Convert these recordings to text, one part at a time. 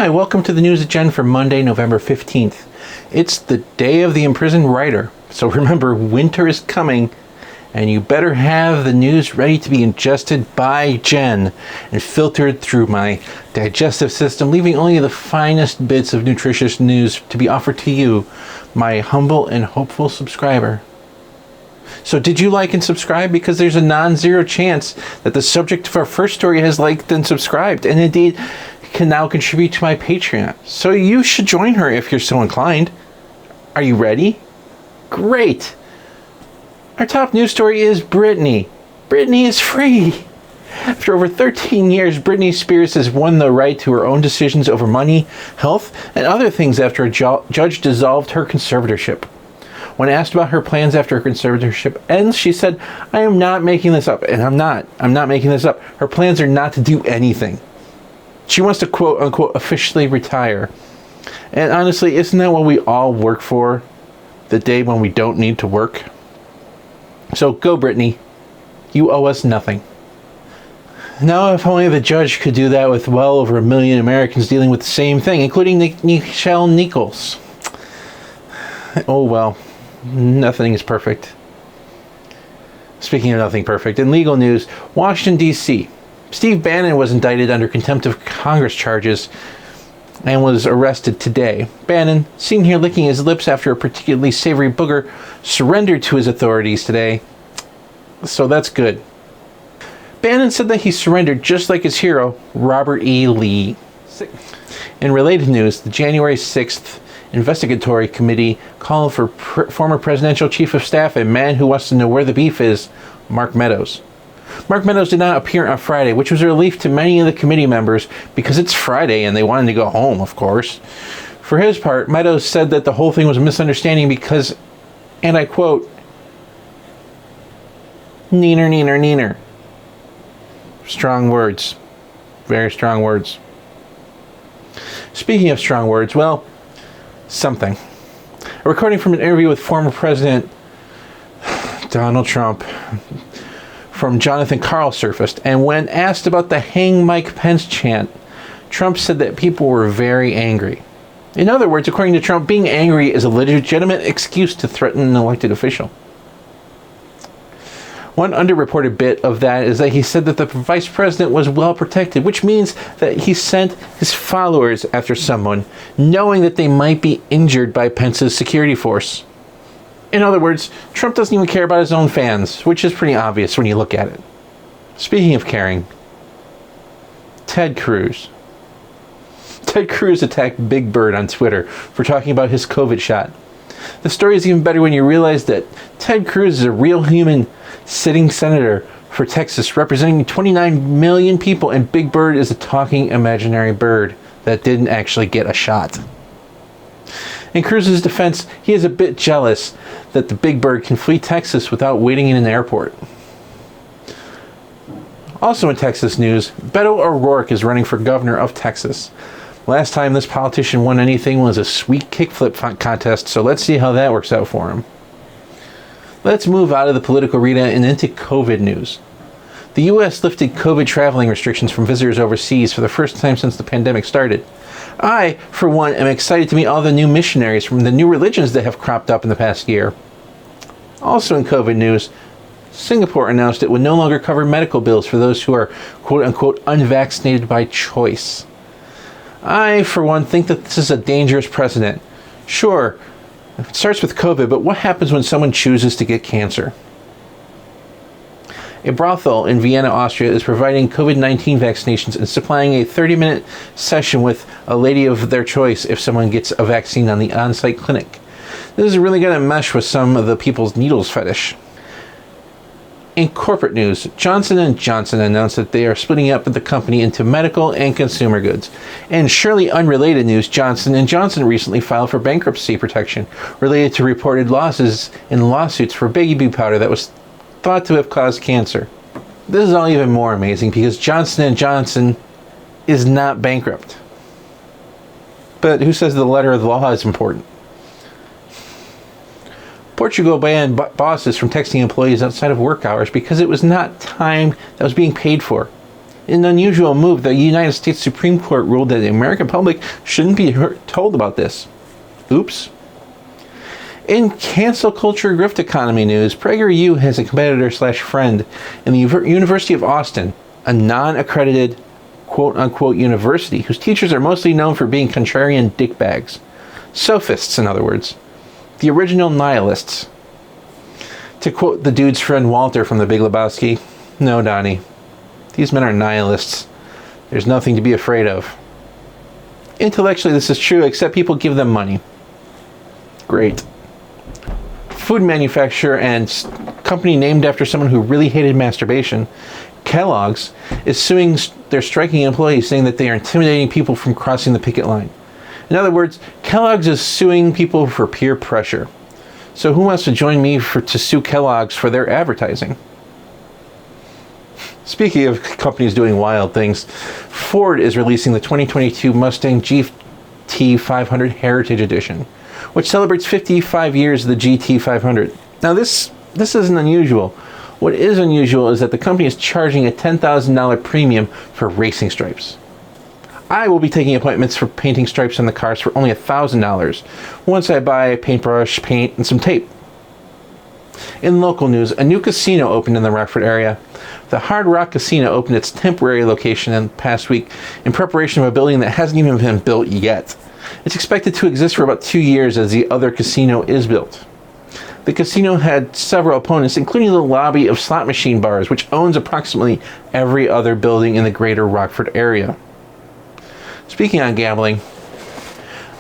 Hi, welcome to the News Agenda for Monday, November 15th. It's the day of the imprisoned writer, so remember, winter is coming, and you better have the news ready to be ingested by Jen and filtered through my digestive system, leaving only the finest bits of nutritious news to be offered to you, my humble and hopeful subscriber. So did you like and subscribe? Because there's a non-zero chance that the subject of our first story has liked and subscribed, and indeed can now contribute to my Patreon. So you should join her if you're so inclined. Are you ready? Great! Our top news story is Britney. Britney is free! After over 13 years, Britney Spears has won the right to her own decisions over money, health, and other things after a judge dissolved her conservatorship. When asked about her plans after her conservatorship ends, she said, "I am not making this up," and I'm not making this up. Her plans are not to do anything. She wants to quote unquote officially retire. And honestly, isn't that what we all work for? The day when we don't need to work? So go, Britney. You owe us nothing. Now, if only the judge could do that with well over 1 million Americans dealing with the same thing, including Nichelle Nichols. Oh well, nothing is perfect. Speaking of nothing perfect, in legal news, Washington, D.C., Steve Bannon was indicted under contempt of Congress charges and was arrested today. Bannon, seen here licking his lips after a particularly savory booger, surrendered to his authorities today. So that's good. Bannon said that he surrendered just like his hero, Robert E. Lee. In related news, the January 6th investigatory committee called for former presidential chief of staff, a man who wants to know where the beef is, Mark Meadows. Mark Meadows did not appear on Friday, which was a relief to many of the committee members because it's Friday and they wanted to go home, of course. For his part, Meadows said that the whole thing was a misunderstanding because, and I quote, "Neener, neener, neener." Strong words. Very strong words. Speaking of strong words, well, something. A recording from an interview with former President Donald Trump from Jonathan Karl surfaced, and when asked about the "Hang Mike Pence" chant, Trump said that people were very angry. In other words, according to Trump, being angry is a legitimate excuse to threaten an elected official. One underreported bit of that is that he said that the vice president was well protected, which means that he sent his followers after someone, knowing that they might be injured by Pence's security force. In other words, Trump doesn't even care about his own fans, which is pretty obvious when you look at it. Speaking of caring, Ted Cruz. Ted Cruz attacked Big Bird on Twitter for talking about his COVID shot. The story is even better when you realize that Ted Cruz is a real human sitting senator for Texas, representing 29 million people, and Big Bird is a talking imaginary bird that didn't actually get a shot. In Cruz's defense, he is a bit jealous that the Big Bird can flee Texas without waiting in an airport. Also in Texas news, Beto ORourke is running for governor of Texas. Last time this politician won anything was a sweet kickflip contest, so let's see how that works out for him. Let's move out of the political arena and into COVID news. The U.S. lifted COVID traveling restrictions from visitors overseas for the first time since the pandemic started. I, for one, am excited to meet all the new missionaries from the new religions that have cropped up in the past year. Also in COVID news, Singapore announced it would no longer cover medical bills for those who are quote-unquote unvaccinated by choice. I, for one, think that this is a dangerous precedent. Sure, it starts with COVID, but what happens when someone chooses to get cancer? A brothel in Vienna, Austria is providing COVID-19 vaccinations and supplying a 30-minute session with a lady of their choice if someone gets a vaccine on the on-site clinic. This is really going to mesh with some of the people's needles fetish. In corporate news, Johnson & Johnson announced that they are splitting up the company into medical and consumer goods. In surely unrelated news, Johnson & Johnson recently filed for bankruptcy protection related to reported losses in lawsuits for baby powder that was thought to have caused cancer. This is all even more amazing because Johnson & Johnson is not bankrupt. But who says the letter of the law is important? Portugal banned bosses from texting employees outside of work hours because it was not time that was being paid for. In an unusual move, the United States Supreme Court ruled that the American public shouldn't be told about this. Oops. In cancel culture grift economy news, PragerU has a competitor/friend in the University of Austin, a non-accredited quote-unquote university whose teachers are mostly known for being contrarian dickbags. Sophists, in other words. The original Nihilists. To quote the dude's friend Walter from The Big Lebowski, "No, Donnie. These men are nihilists. There's nothing to be afraid of." Intellectually, this is true, except people give them money. Great. Food manufacturer and company named after someone who really hated masturbation, Kelloggs, is suing their striking employees, saying that they are intimidating people from crossing the picket line. In other words, Kellogg's is suing people for peer pressure. So who wants to join me to sue Kellogg's for their advertising? Speaking of companies doing wild things, Ford is releasing the 2022 Mustang GT 500 Heritage Edition, which celebrates 55 years of the GT 500. Now this isn't unusual. What is unusual is that the company is charging a $10,000 premium for racing stripes. I will be taking appointments for painting stripes on the cars for only $1,000 once I buy a paintbrush, paint, and some tape. In local news, a new casino opened in the Rockford area. The Hard Rock Casino opened its temporary location in the past week in preparation of a building that hasn't even been built yet. It's expected to exist for about 2 years as the other casino is built. The casino had several opponents, including the lobby of Slot Machine Bars, which owns approximately every other building in the greater Rockford area. Speaking on gambling,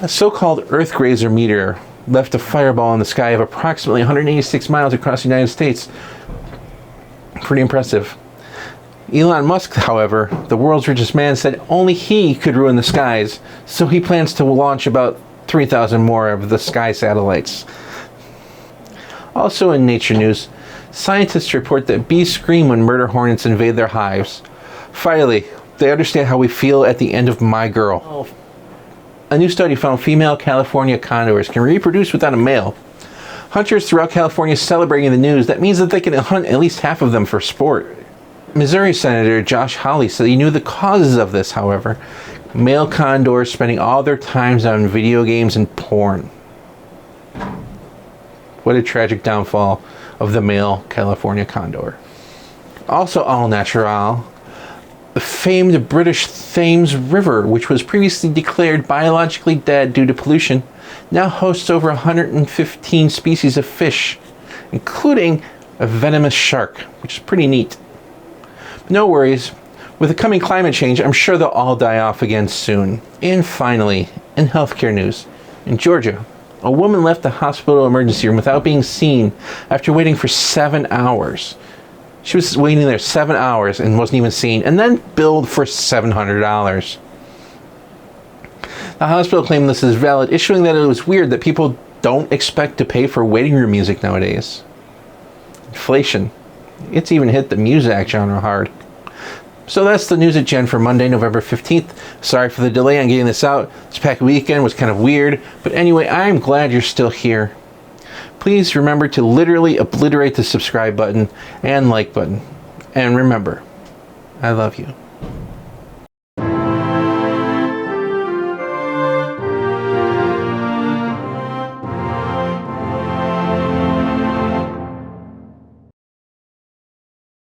a so-called Earthgrazer meteor left a fireball in the sky of approximately 186 miles across the United States. Pretty impressive. Elon Musk, however, the world's richest man, said only he could ruin the skies, so he plans to launch about 3,000 more of the sky satellites. Also in nature news, scientists report that bees scream when murder hornets invade their hives. Finally, they understand how we feel at the end of My Girl. A new study found female California condors can reproduce without a male. Hunters throughout California celebrating the news. That means that they can hunt at least half of them for sport. Missouri Senator Josh Hawley said he knew the causes of this, however. Male condors spending all their times on video games and porn. What a tragic downfall of the male California condor. Also all natural, the famed British Thames River, which was previously declared biologically dead due to pollution, now hosts over 115 species of fish, including a venomous shark, which is pretty neat. But no worries, with the coming climate change, I'm sure they'll all die off again soon. And finally, in healthcare news, in Georgia, a woman left the hospital emergency room without being seen after waiting for 7 hours. She was waiting there 7 hours and wasn't even seen, and then billed for $700. The hospital claimed this is valid, issuing that it was weird that people don't expect to pay for waiting room music nowadays. Inflation. It's even hit the Muzak genre hard. So that's the news at Gen for Monday, November 15th. Sorry for the delay on getting this out. This past weekend was kind of weird, but anyway, I'm glad you're still here. Please remember to literally obliterate the subscribe button and like button. And remember, I love you.